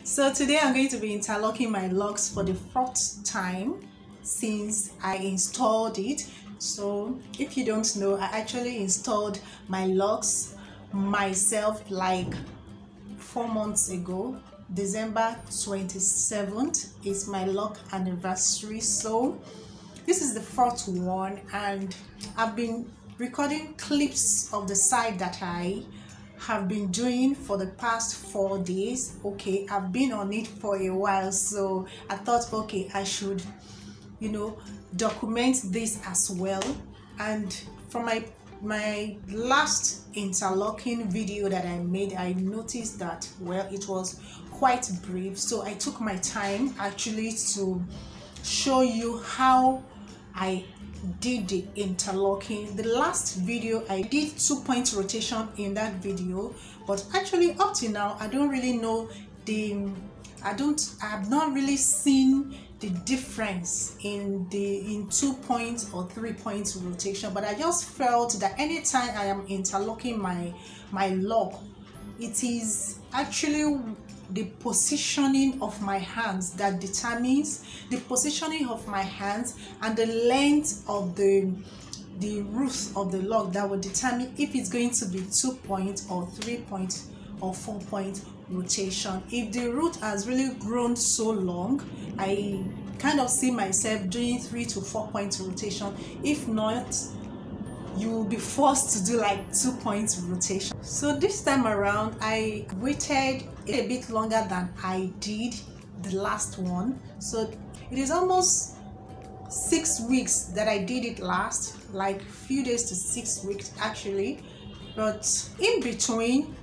So today I'm going to be interlocking my locks for the fourth time since I installed it. So if you don't know, I actually installed my locks myself like 4 months ago. December 27th is my lock anniversary. So this is the fourth one, and I've been recording clips of the side that I have been doing for the past 4 days. Okay, I've been on it for a while, so I thought, okay, I should document this as well. And from my last interlocking video that I made, I noticed that, well, it was quite brief, so I took my time actually to show you how I did the interlocking. The last video I did 2-point rotation in that video, but actually up to now I don't really know I've not really seen the difference in 2-point or 3-point rotation. But I just felt that anytime I am interlocking my lock, it is actually the positioning of my hands that determines the positioning of my hands, and the length of the root of the lock that will determine if it's going to be 2-point or 3-point or 4-point rotation. If the root has really grown so long, I kind of see myself doing 3 to 4-point rotation. If not, you will be forced to do like 2-point rotation. So this time around I waited a bit longer than I did the last one. So it is almost 6 weeks that I did it last, like few days to 6 weeks actually. But in between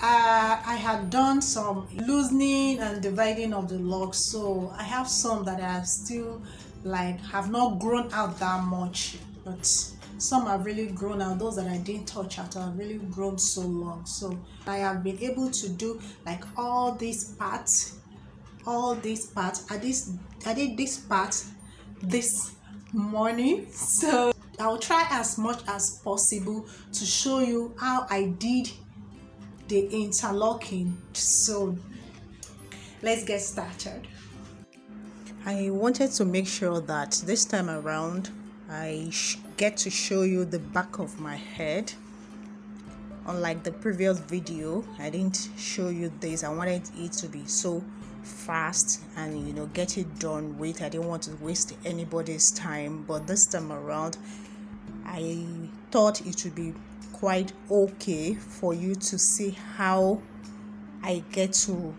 I had done some loosening and dividing of the locks, so I have some that are still like have not grown out that much, but some have really grown out. Those that I didn't touch at all have really grown so long. So I have been able to do like all these parts. I did this part this morning, so I'll try as much as possible to show you how I did the interlocking. So let's get started. I wanted to make sure that this time around I get to show you the back of my head. Unlike the previous video, I didn't show you this. I wanted it to be so fast and get it done with. I didn't want to waste anybody's time, but this time around I thought it would be quite okay for you to see how I get to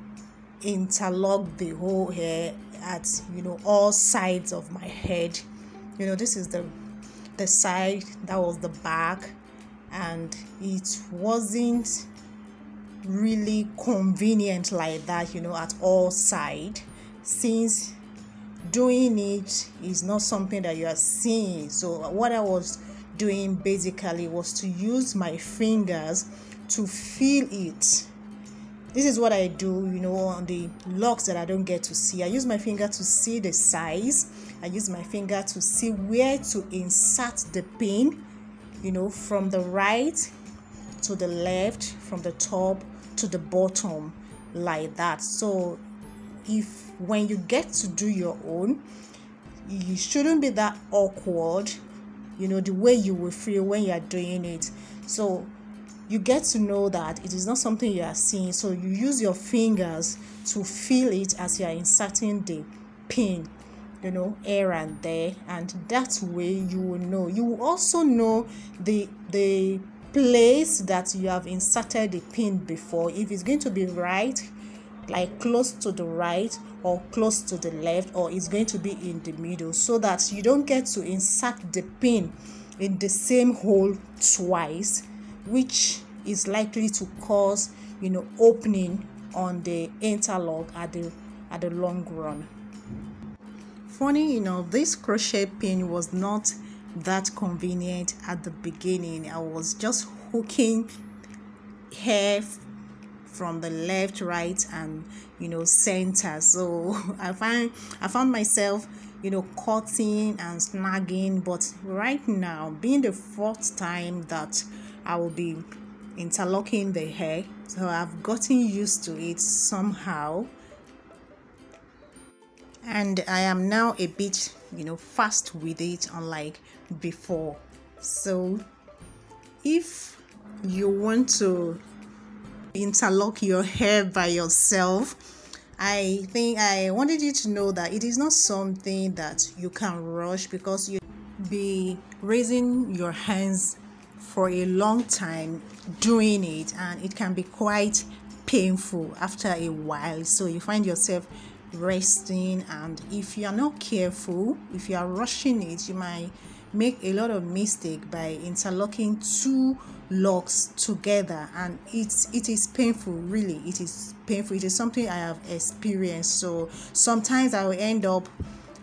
interlock the whole hair at all sides of my head. This is the side, that was the back, and it wasn't really convenient like that at all sides, since doing it is not something that you are seeing. So what I was doing basically was to use my fingers to feel it. This is what I do on the locks that I don't get to see. I use my finger to see the size. I use my finger to see where to insert the pin, from the right to the left, from the top to the bottom, like that. So when you get to do your own, you shouldn't be that awkward, the way you will feel when you are doing it. So you get to know that it is not something you are seeing, so you use your fingers to feel it as you are inserting the pin, here and there, and that way you will know. You will also know the place that you have inserted the pin before, if it's going to be right, like close to the right, or close to the left, or it's going to be in the middle, so that you don't get to insert the pin in the same hole twice, which is likely to cause opening on the interlock at the long run. Funny this crochet pin was not that convenient at the beginning. I was just hooking hair from the left, right, and center. So I found myself cutting and snagging. But right now, being the fourth time that I will be interlocking the hair, so I've gotten used to it somehow. and I am now a bit, fast with it, unlike before. So if you want to interlock your hair by yourself, I think I wanted you to know that it is not something that you can rush, because you be raising your hands for a long time doing it, and it can be quite painful after a while. So you find yourself resting, and if you are not careful, if you are rushing it, you might make a lot of mistake by interlocking two locks together, and it is painful. Really, it is painful. It is something I have experienced. So sometimes I will end up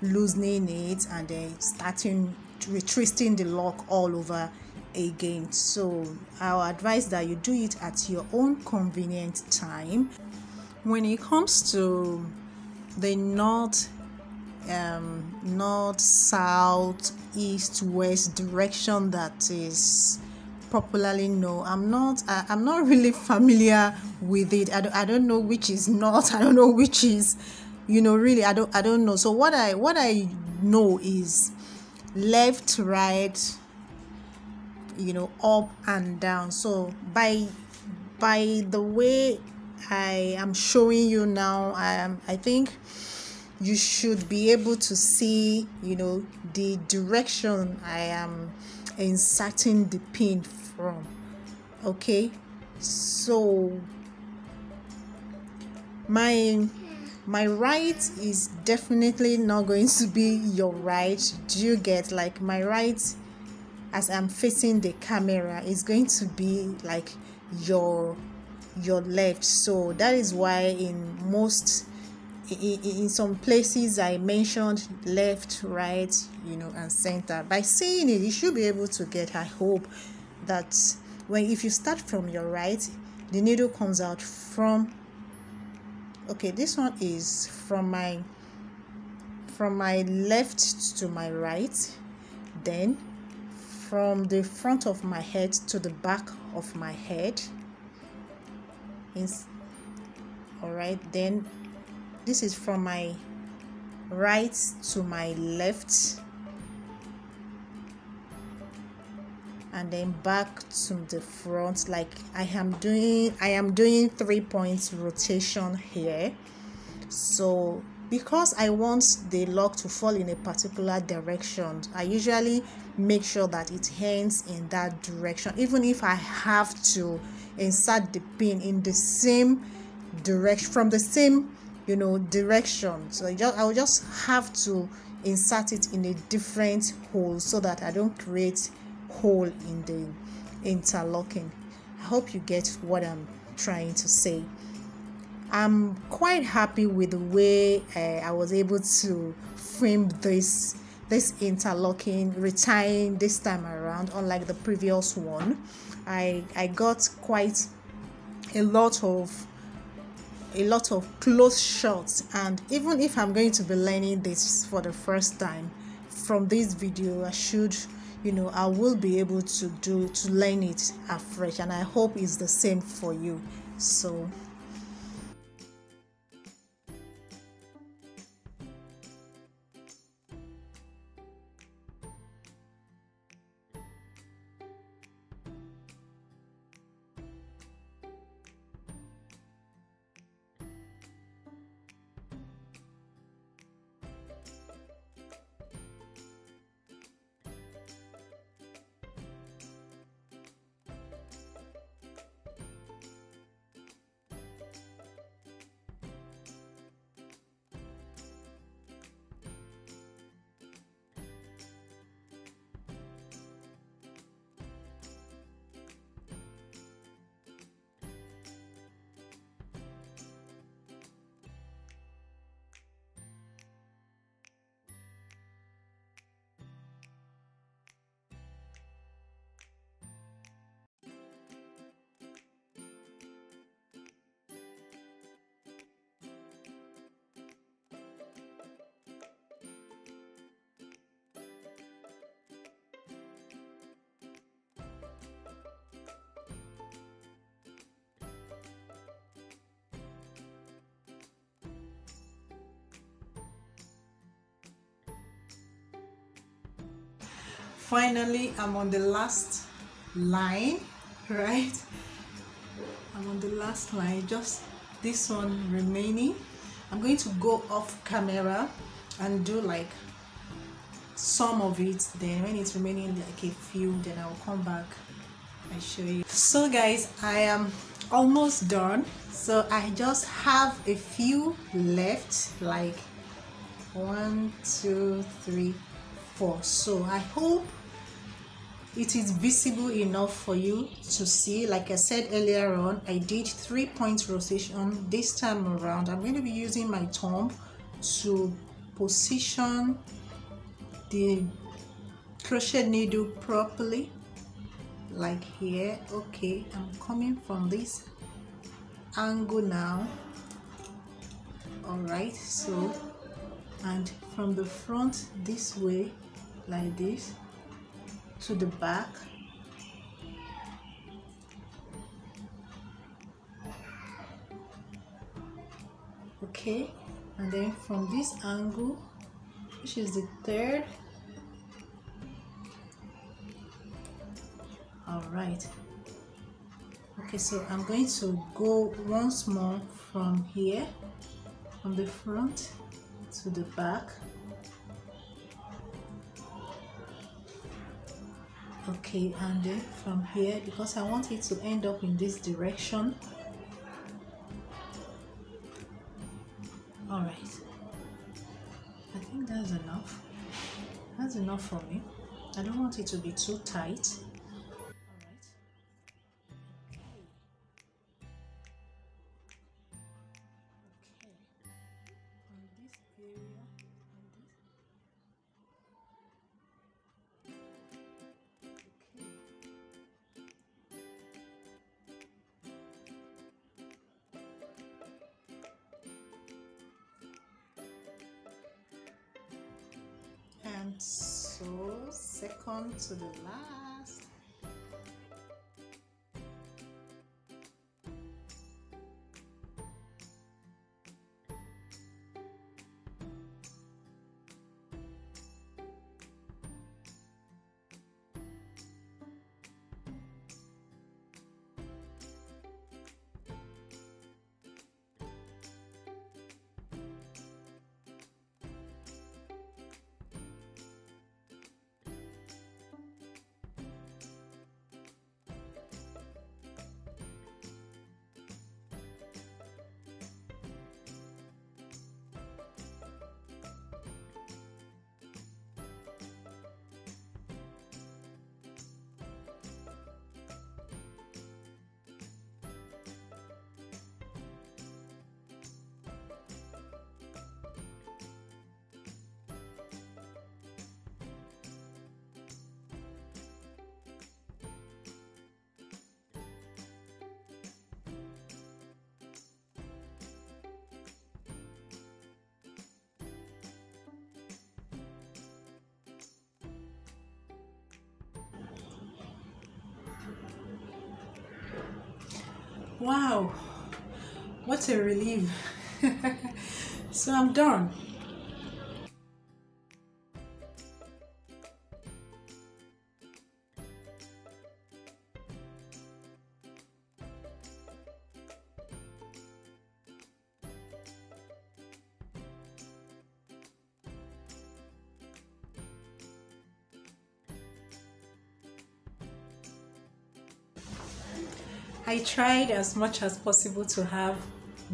loosening it and then starting retwisting the lock all over again. So I'll advise that you do it at your own convenient time. When it comes to the north, south, east, west direction that is popularly known, I'm not really familiar with it. I don't know which is north, I don't know which is, really I don't know. So what I know is left, right, up and down. So by the way I am showing you now, I think you should be able to see, the direction I am inserting the pin from. Okay, so my right is definitely not going to be your right. Do you get? Like, my right, as I'm facing the camera, is going to be like your left. So that is why in some places I mentioned left, right, and center. By seeing it, you should be able to get, I hope, that if you start from your right, the needle comes out from, okay, this one is from my left to my right, then from the front of my head to the back of my head. All right, then this is from my right to my left, and then back to the front. Like I am doing 3 points rotation here. So because I want the lock to fall in a particular direction, I usually make sure that it ends in that direction, even if I have to insert the pin in the same direction, from the same direction. So I will just have to insert it in a different hole so that I don't create hole in the interlocking. I hope you get what I'm trying to say. I'm quite happy with the way I was able to frame this interlocking retying this time around, unlike the previous one. I got quite a lot of close shots, and even if I'm going to be learning this for the first time, from this video I should, I will be able to learn it afresh, and I hope it's the same for you. So Finally, I'm on the last line, right? I'm on the last line, just this one remaining. I'm going to go off camera and do like some of it, then when it's remaining like a few, then I'll come back and show you. So guys, I am almost done, so I just have a few left, like 1, 2, 3, 4. So I hope it is visible enough for you to see. Like I said earlier on, I did 3-point rotation. This time around I'm going to be using my thumb to position the crochet needle properly, like here. Okay, I'm coming from this angle now. All right, so, and from the front this way, like this, to the back. Okay, and then from this angle, which is the third. All right. Okay, so I'm going to go once more from here, from the front to the back. Okay, and then from here, because I want it to end up in this direction. All right, I think that's enough. That's enough for me. I don't want it to be too tight. And so second to the last. Wow, what a relief. So I'm done. I tried as much as possible to have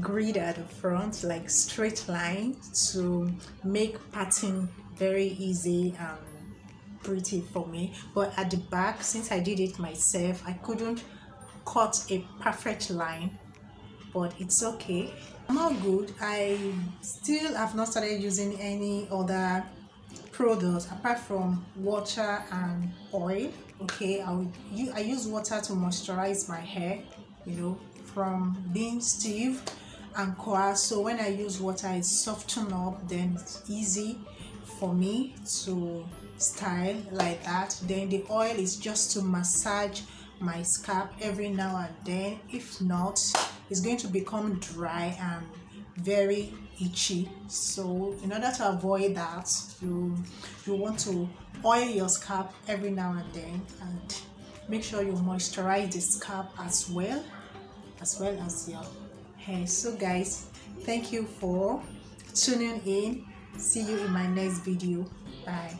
grid at the front, like straight line, to make pattern very easy and pretty for me. But at the back, since I did it myself, I couldn't cut a perfect line, but it's okay. I'm all good. I still have not started using any other products apart from water and oil. Okay, I use water to moisturize my hair, you know, from being stiff and coarse. So when I use water, it softens up, then it's easy for me to style like that. Then the oil is just to massage my scalp every now and then. If not, it's going to become dry and very itchy. So in order to avoid that, you want to oil your scalp every now and then, and make sure you moisturize the scalp as well as your hair. So guys, thank you for tuning in. See you in my next video. Bye.